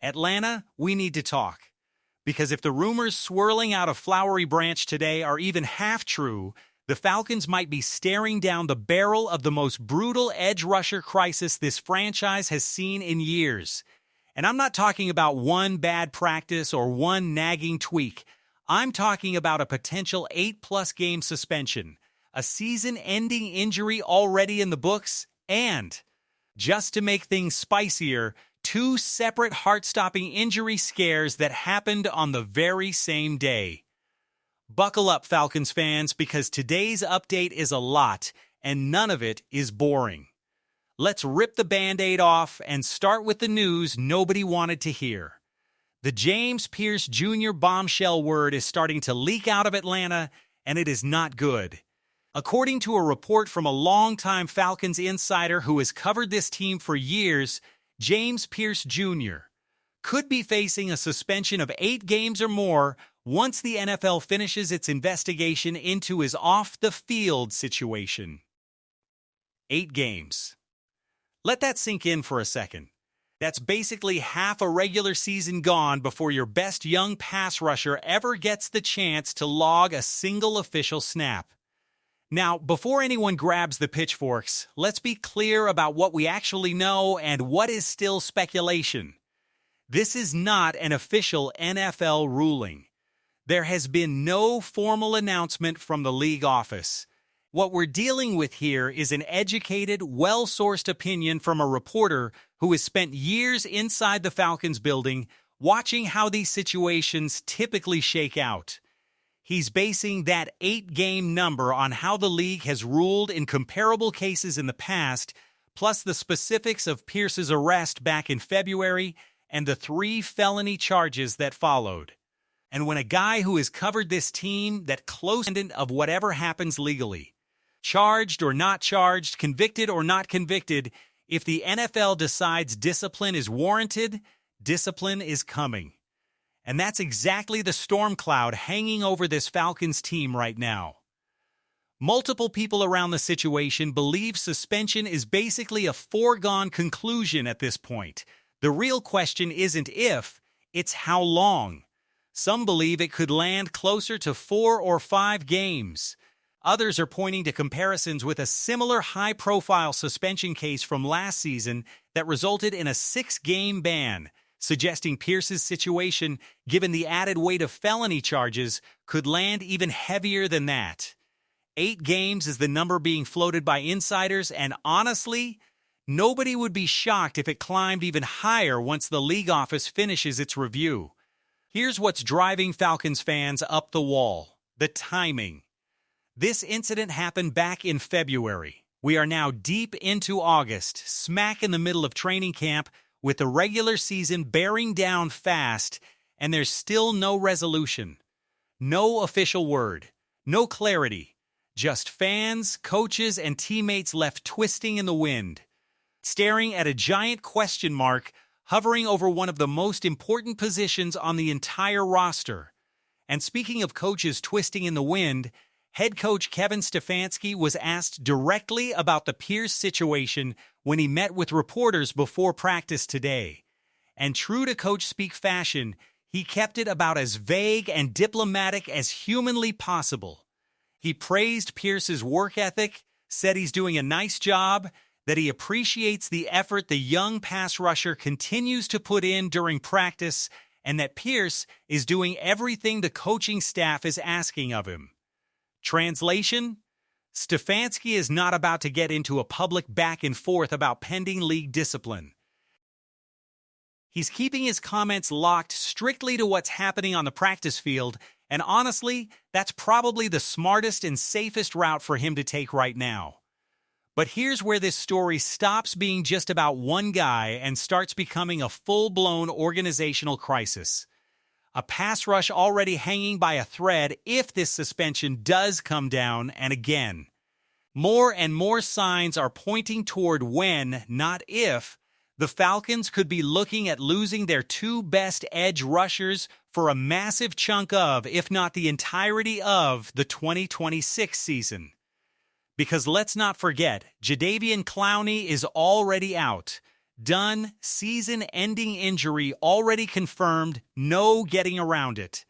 Atlanta, we need to talk. Because if the rumors swirling out of Flowery Branch today are even half true, the Falcons might be staring down the barrel of the most brutal edge rusher crisis this franchise has seen in years. And I'm not talking about one bad practice or one nagging tweak. I'm talking about a potential 8+ game suspension, a season-ending injury already in the books, and, just to make things spicier, 2 separate heart-stopping injury scares that happened on the very same day. Buckle up, Falcons fans, because today's update is a lot, and none of it is boring. Let's rip the Band-Aid off and start with the news nobody wanted to hear. The James Pearce Jr. bombshell word is starting to leak out of Atlanta, and it is not good. According to a report from a longtime Falcons insider who has covered this team for years, James Pearce Jr. could be facing a suspension of 8 games or more once the NFL finishes its investigation into his off-the-field situation. 8 games. Let that sink in for a second. That's basically half a regular season gone before your best young pass rusher ever gets the chance to log a single official snap. Now, before anyone grabs the pitchforks, let's be clear about what we actually know and what is still speculation. This is not an official NFL ruling. There has been no formal announcement from the league office. What we're dealing with here is an educated, well-sourced opinion from a reporter who has spent years inside the Falcons building watching how these situations typically shake out. He's basing that 8-game number on how the league has ruled in comparable cases in the past, plus the specifics of Pearce's arrest back in February and the 3 felony charges that followed. And when a guy who has covered this team that close of whatever happens legally, charged or not charged, convicted or not convicted, if the NFL decides discipline is warranted, discipline is coming. And that's exactly the storm cloud hanging over this Falcons team right now. Multiple people around the situation believe suspension is basically a foregone conclusion at this point. The real question isn't if, it's how long. Some believe it could land closer to 4 or 5 games. Others are pointing to comparisons with a similar high-profile suspension case from last season that resulted in a 6-game ban, suggesting Pearce's situation, given the added weight of felony charges, could land even heavier than that. 8 games is the number being floated by insiders, and honestly, nobody would be shocked if it climbed even higher once the league office finishes its review. Here's what's driving Falcons fans up the wall: the timing. This incident happened back in February. We are now deep into August, smack in the middle of training camp, with the regular season bearing down fast, and there's still no resolution. No official word. No clarity. Just fans, coaches, and teammates left twisting in the wind, staring at a giant question mark hovering over one of the most important positions on the entire roster. And speaking of coaches twisting in the wind, head coach Kevin Stefanski was asked directly about the Pearce situation when he met with reporters before practice today. And true to coach speak fashion, he kept it about as vague and diplomatic as humanly possible. He praised Pearce's work ethic, said he's doing a nice job, that he appreciates the effort the young pass rusher continues to put in during practice, and that Pearce is doing everything the coaching staff is asking of him. Translation: Stefanski is not about to get into a public back and forth about pending league discipline. He's keeping his comments locked strictly to what's happening on the practice field, and honestly, that's probably the smartest and safest route for him to take right now. But here's where this story stops being just about one guy and starts becoming a full-blown organizational crisis. A pass rush already hanging by a thread if this suspension does come down, and again. More and more signs are pointing toward when, not if, the Falcons could be looking at losing their 2 best edge rushers for a massive chunk of, if not the entirety of, the 2026 season. Because let's not forget, Jadeveon Clowney is already out. Done, season-ending injury already confirmed, no getting around it.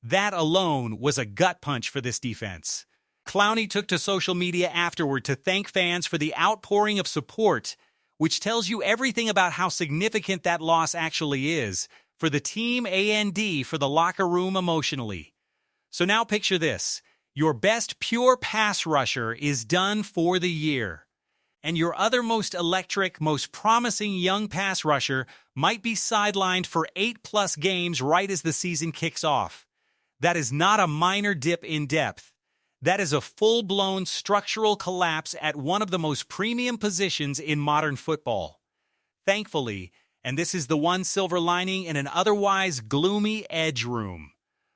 That alone was a gut punch for this defense. Clowney took to social media afterward to thank fans for the outpouring of support, which tells you everything about how significant that loss actually is for the team and for the locker room emotionally. So now picture this. Your best pure pass rusher is done for the year. And your other most electric, most promising young pass rusher might be sidelined for 8+ games right as the season kicks off. That is not a minor dip in depth. That is a full-blown structural collapse at one of the most premium positions in modern football. Thankfully, and this is the one silver lining in an otherwise gloomy edge room,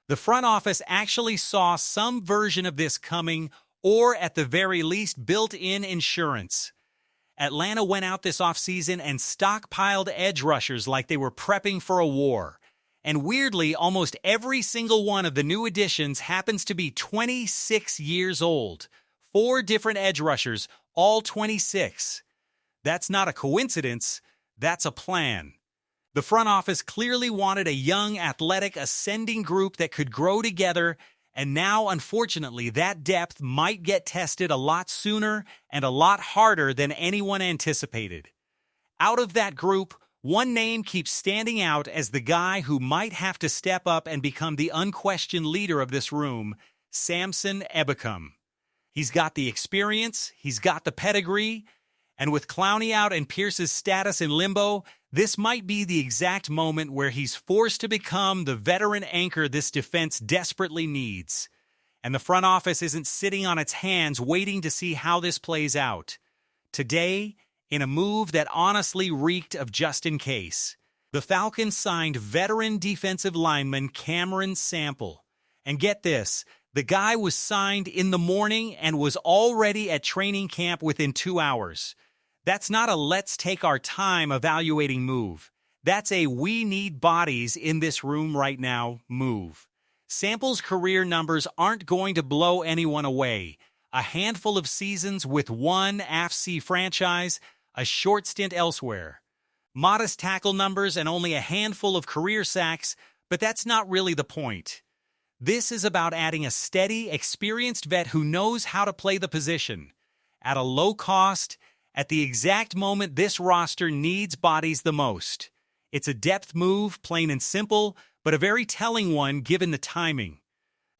the front office actually saw some version of this coming, or at the very least built-in insurance. Atlanta went out this offseason and stockpiled edge rushers like they were prepping for a war. And weirdly, almost every single one of the new additions happens to be 26 years old. 4 different edge rushers, all 26. That's not a coincidence, that's a plan. The front office clearly wanted a young, athletic, ascending group that could grow together, and now, unfortunately, that depth might get tested a lot sooner and a lot harder than anyone anticipated. Out of that group, one name keeps standing out as the guy who might have to step up and become the unquestioned leader of this room, Samson Ebukam. He's got the experience, he's got the pedigree, and with Clowney out and Pearce's status in limbo, this might be the exact moment where he's forced to become the veteran anchor this defense desperately needs. And the front office isn't sitting on its hands waiting to see how this plays out. Today, in a move that honestly reeked of just in case, the Falcons signed veteran defensive lineman Cameron Sample. And get this, the guy was signed in the morning and was already at training camp within 2 hours. That's not a let's take our time evaluating move. That's a we need bodies in this room right now move. Sample's career numbers aren't going to blow anyone away. A handful of seasons with one AFC franchise, a short stint elsewhere. Modest tackle numbers and only a handful of career sacks, but that's not really the point. This is about adding a steady, experienced vet who knows how to play the position. At a low cost, at the exact moment this roster needs bodies the most. It's a depth move, plain and simple, but a very telling one given the timing.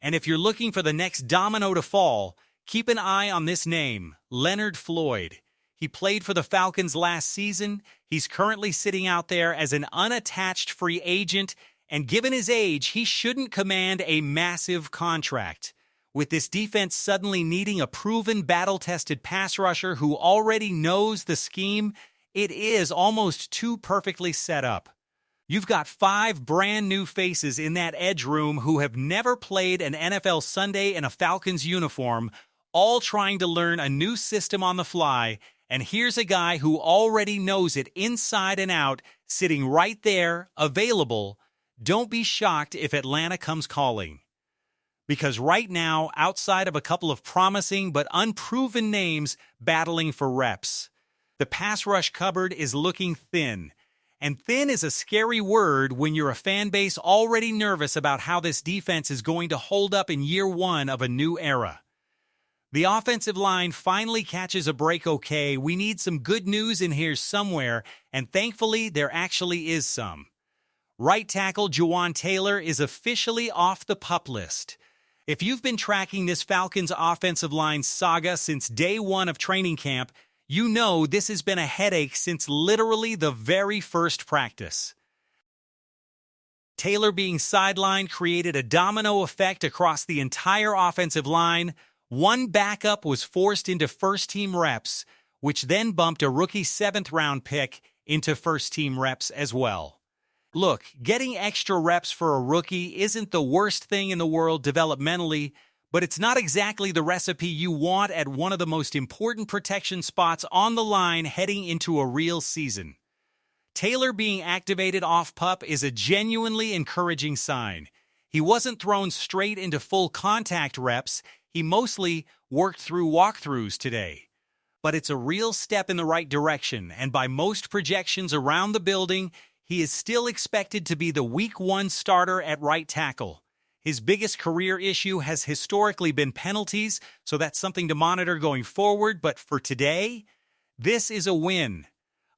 And if you're looking for the next domino to fall, keep an eye on this name, Leonard Floyd. He played for the Falcons last season. He's currently sitting out there as an unattached free agent, and given his age, he shouldn't command a massive contract. With this defense suddenly needing a proven, battle-tested pass rusher who already knows the scheme, it is almost too perfectly set up. You've got 5 brand new faces in that edge room who have never played an NFL Sunday in a Falcons uniform, all trying to learn a new system on the fly, and here's a guy who already knows it inside and out, sitting right there, available. Don't be shocked if Atlanta comes calling. Because right now, outside of a couple of promising but unproven names battling for reps, the pass rush cupboard is looking thin. And thin is a scary word when you're a fan base already nervous about how this defense is going to hold up in year 1 of a new era. The offensive line finally catches a break okay. We need some good news in here somewhere, and thankfully there actually is some. Right tackle Juwan Taylor is officially off the PUP list. If you've been tracking this Falcons offensive line saga since day 1 of training camp, you know this has been a headache since literally the very first practice. Taylor being sidelined created a domino effect across the entire offensive line. One backup was forced into first-team reps, which then bumped a rookie 7th-round pick into first-team reps as well. Look, getting extra reps for a rookie isn't the worst thing in the world developmentally, but it's not exactly the recipe you want at one of the most important protection spots on the line heading into a real season. Taylor being activated off PUP is a genuinely encouraging sign. He wasn't thrown straight into full contact reps, he mostly worked through walkthroughs today. but it's a real step in the right direction, and by most projections around the building, he is still expected to be the Week 1 starter at right tackle. His biggest career issue has historically been penalties, so that's something to monitor going forward, but for today, this is a win.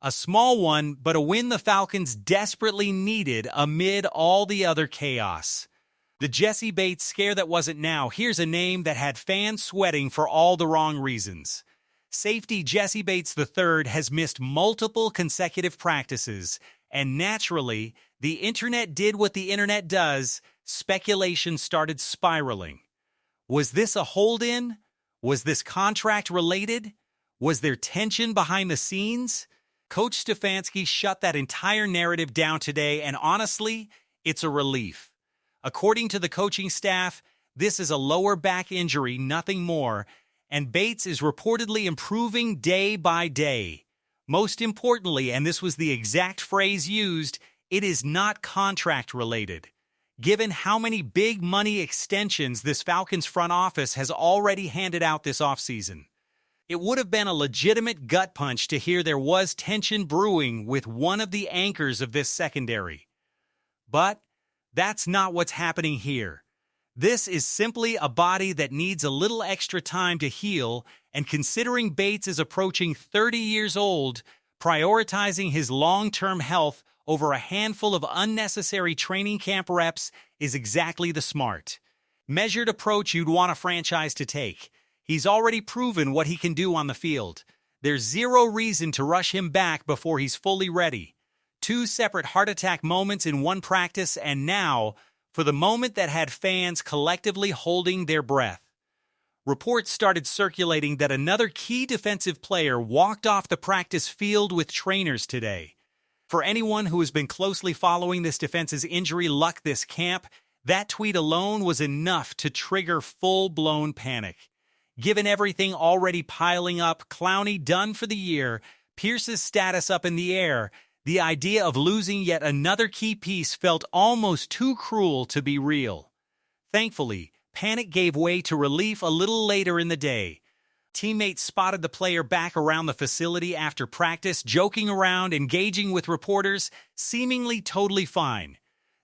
A small one, but a win the Falcons desperately needed amid all the other chaos. The Jessie Bates scare that wasn't now. Here's a name that had fans sweating for all the wrong reasons. Safety Jessie Bates III has missed multiple consecutive practices, and naturally, the internet did what the internet does. Speculation started spiraling. Was this a hold-in? Was this contract related? Was there tension behind the scenes? Coach Stefanski shut that entire narrative down today, and honestly, it's a relief. According to the coaching staff, this is a lower back injury, nothing more, and Bates is reportedly improving day by day. Most importantly, and this was the exact phrase used, it is not contract-related. Given how many big money extensions this Falcons front office has already handed out this offseason, it would have been a legitimate gut punch to hear there was tension brewing with one of the anchors of this secondary. But that's not what's happening here. This is simply a body that needs a little extra time to heal, and considering Bates is approaching 30 years old, prioritizing his long-term health over a handful of unnecessary training camp reps is exactly the smart, measured approach you'd want a franchise to take. He's already proven what he can do on the field. There's zero reason to rush him back before he's fully ready. 2 separate heart attack moments in one practice, and now, for the moment that had fans collectively holding their breath. Reports started circulating that another key defensive player walked off the practice field with trainers today. For anyone who has been closely following this defense's injury luck this camp, that tweet alone was enough to trigger full-blown panic. Given everything already piling up, Clowney done for the year, Pearce's status up in the air, the idea of losing yet another key piece felt almost too cruel to be real. Thankfully, panic gave way to relief a little later in the day. Teammates spotted the player back around the facility after practice, joking around, engaging with reporters, seemingly totally fine.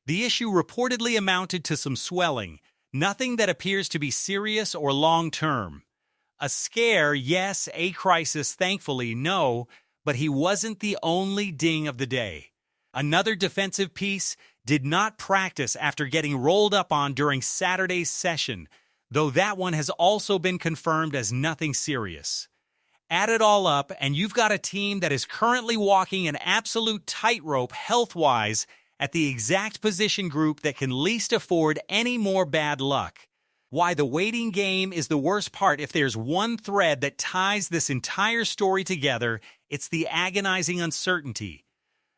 The issue reportedly amounted to some swelling, nothing that appears to be serious or long-term. A scare, yes. A crisis, thankfully, no. But he wasn't the only ding of the day. Another defensive piece did not practice after getting rolled up on during Saturday's session, though that one has also been confirmed as nothing serious. Add it all up, and you've got a team that is currently walking an absolute tightrope health-wise at the exact position group that can least afford any more bad luck. Why the waiting game is the worst part. If there's one thread that ties this entire story together, it's the agonizing uncertainty.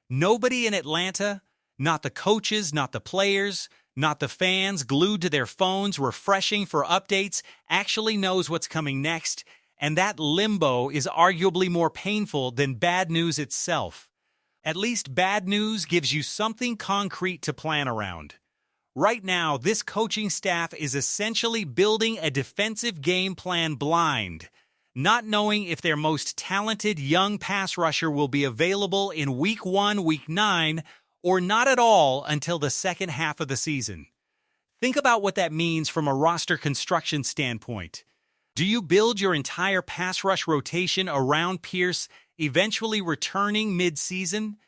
Nobody in Atlanta, not the coaches, not the players, not the fans glued to their phones refreshing for updates, actually knows what's coming next, and that limbo is arguably more painful than bad news itself. At least bad news gives you something concrete to plan around. Right now, this coaching staff is essentially building a defensive game plan blind, not knowing if their most talented young pass rusher will be available in Week 1, Week 9, or not at all until the second half of the season. Think about what that means from a roster construction standpoint. Do you build your entire pass rush rotation around Pearce eventually returning mid-season?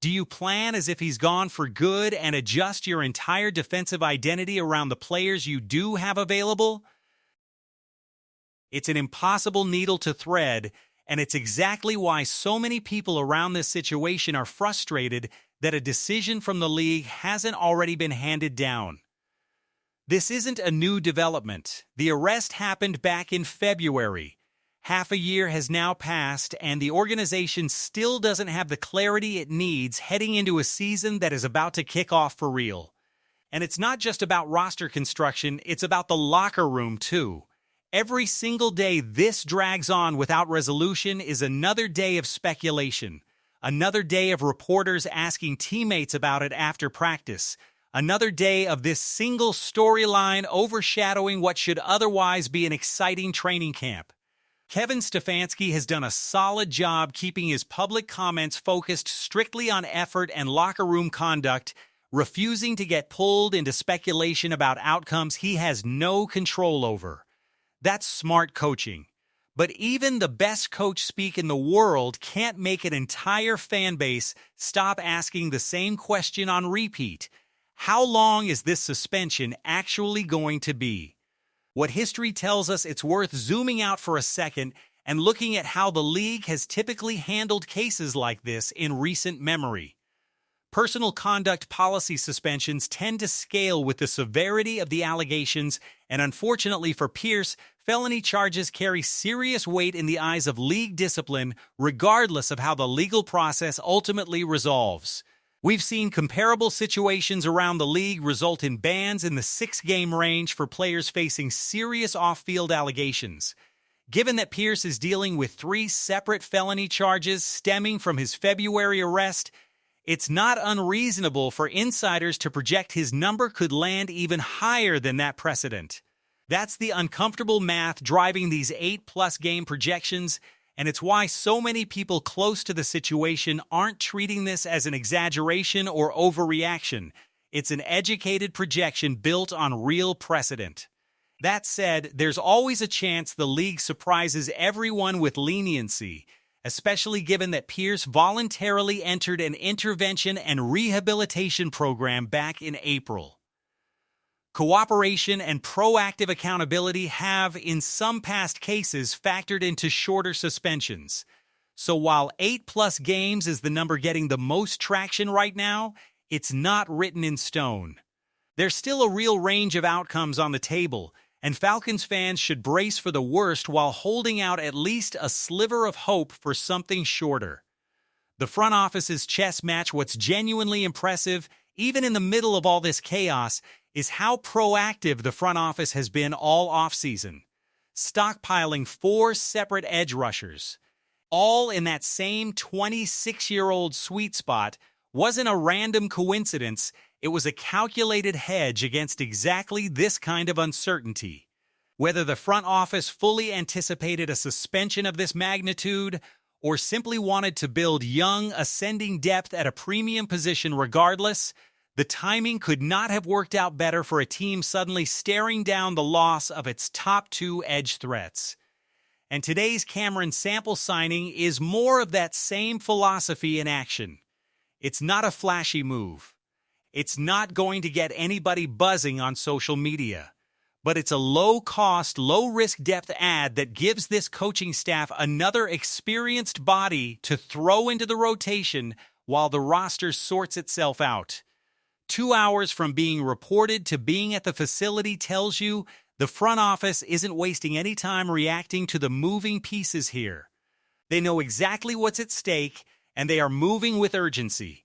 Do you plan as if he's gone for good and adjust your entire defensive identity around the players you do have available? It's an impossible needle to thread, and it's exactly why so many people around this situation are frustrated that a decision from the league hasn't already been handed down. This isn't a new development. The arrest happened back in February. Half a year has now passed, and the organization still doesn't have the clarity it needs heading into a season that is about to kick off for real. And it's not just about roster construction, it's about the locker room too. Every single day this drags on without resolution is another day of speculation, another day of reporters asking teammates about it after practice, another day of this single storyline overshadowing what should otherwise be an exciting training camp. Kevin Stefanski has done a solid job keeping his public comments focused strictly on effort and locker room conduct, refusing to get pulled into speculation about outcomes he has no control over. That's smart coaching. But even the best coach speak in the world can't make an entire fan base stop asking the same question on repeat. How long is this suspension actually going to be? What history tells us, it's worth zooming out for a second and looking at how the league has typically handled cases like this in recent memory. Personal conduct policy suspensions tend to scale with the severity of the allegations, and unfortunately for Pearce, felony charges carry serious weight in the eyes of league discipline, regardless of how the legal process ultimately resolves. We've seen comparable situations around the league result in bans in the 6-game range for players facing serious off-field allegations. Given that Pearce is dealing with 3 separate felony charges stemming from his February arrest, it's not unreasonable for insiders to project his number could land even higher than that precedent. That's the uncomfortable math driving these 8+ game projections, and it's why so many people close to the situation aren't treating this as an exaggeration or overreaction. It's an educated projection built on real precedent. That said, there's always a chance the league surprises everyone with leniency, especially given that Pearce voluntarily entered an intervention and rehabilitation program back in April. Cooperation and proactive accountability have, in some past cases, factored into shorter suspensions. So while 8+ games is the number getting the most traction right now, it's not written in stone. There's still a real range of outcomes on the table, and Falcons fans should brace for the worst while holding out at least a sliver of hope for something shorter. The front office's chess match, what's genuinely impressive, even in the middle of all this chaos, is how proactive the front office has been all offseason, stockpiling 4 separate edge rushers. All in that same 26-year-old sweet spot wasn't a random coincidence, it was a calculated hedge against exactly this kind of uncertainty. Whether the front office fully anticipated a suspension of this magnitude or simply wanted to build young, ascending depth at a premium position regardless, the timing could not have worked out better for a team suddenly staring down the loss of its top 2 edge threats. And today's Cameron Sample signing is more of that same philosophy in action. It's not a flashy move. It's not going to get anybody buzzing on social media. But it's a low-cost, low-risk depth add that gives this coaching staff another experienced body to throw into the rotation while the roster sorts itself out. 2 hours from being reported to being at the facility tells you the front office isn't wasting any time reacting to the moving pieces here. They know exactly what's at stake, and they are moving with urgency.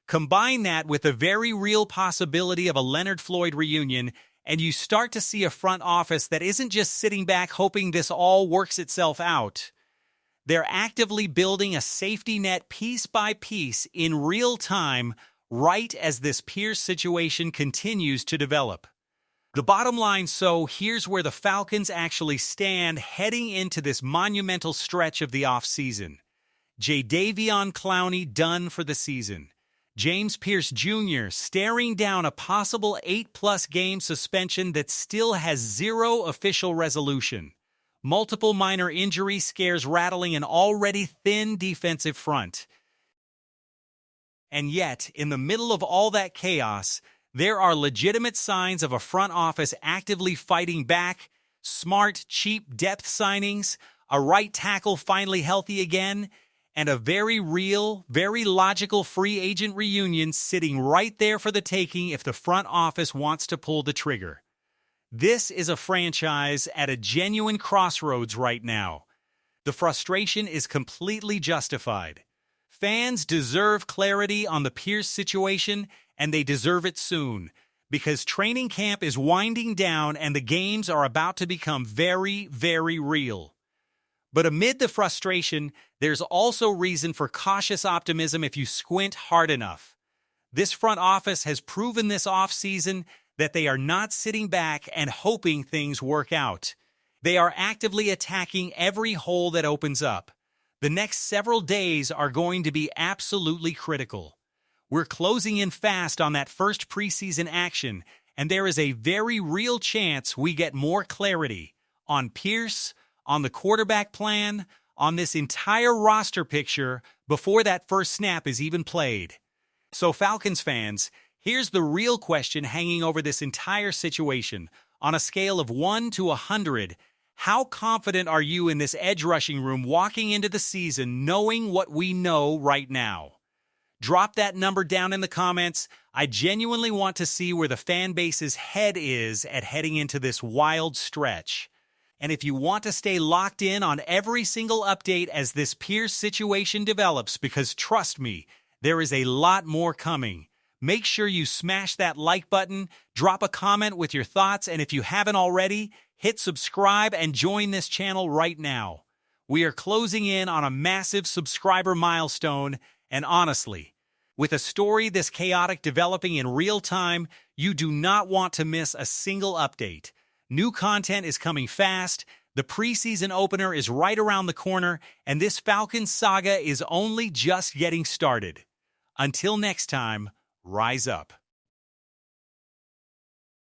Combine that with the very real possibility of a Leonard Floyd reunion, and you start to see a front office that isn't just sitting back hoping this all works itself out. They're actively building a safety net piece by piece in real time, right as this Pearce situation continues to develop. The bottom line, so here's where the Falcons actually stand heading into this monumental stretch of the offseason. Jadeveon Clowney done for the season. James Pearce Jr. staring down a possible 8+ game suspension that still has 0 official resolution. Multiple minor injury scares rattling an already thin defensive front. And yet, in the middle of all that chaos, there are legitimate signs of a front office actively fighting back, smart, cheap depth signings, a right tackle finally healthy again, and a very real, very logical free agent reunion sitting right there for the taking if the front office wants to pull the trigger. This is a franchise at a genuine crossroads right now. The frustration is completely justified. Fans deserve clarity on the Pearce situation, and they deserve it soon, because training camp is winding down and the games are about to become very, very real. But amid the frustration, there's also reason for cautious optimism if you squint hard enough. This front office has proven this offseason that they are not sitting back and hoping things work out. They are actively attacking every hole that opens up. The next several days are going to be absolutely critical. We're closing in fast on that first preseason action, and there is a very real chance we get more clarity on Pearce, on the quarterback plan, on this entire roster picture before that first snap is even played. So Falcons fans, here's the real question hanging over this entire situation. On a scale of 1 to 100, how confident are you in this edge rushing room walking into the season knowing what we know right now? Drop that number down in the comments. I genuinely want to see where the fan base's head is at heading into this wild stretch. And if you want to stay locked in on every single update as this Pearce situation develops, because trust me, there is a lot more coming, make sure you smash that like button, drop a comment with your thoughts, and if you haven't already, hit subscribe and join this channel right now. We are closing in on a massive subscriber milestone, and honestly, with a story this chaotic developing in real time, you do not want to miss a single update. New content is coming fast, the preseason opener is right around the corner, and this Falcons saga is only just getting started. Until next time, rise up.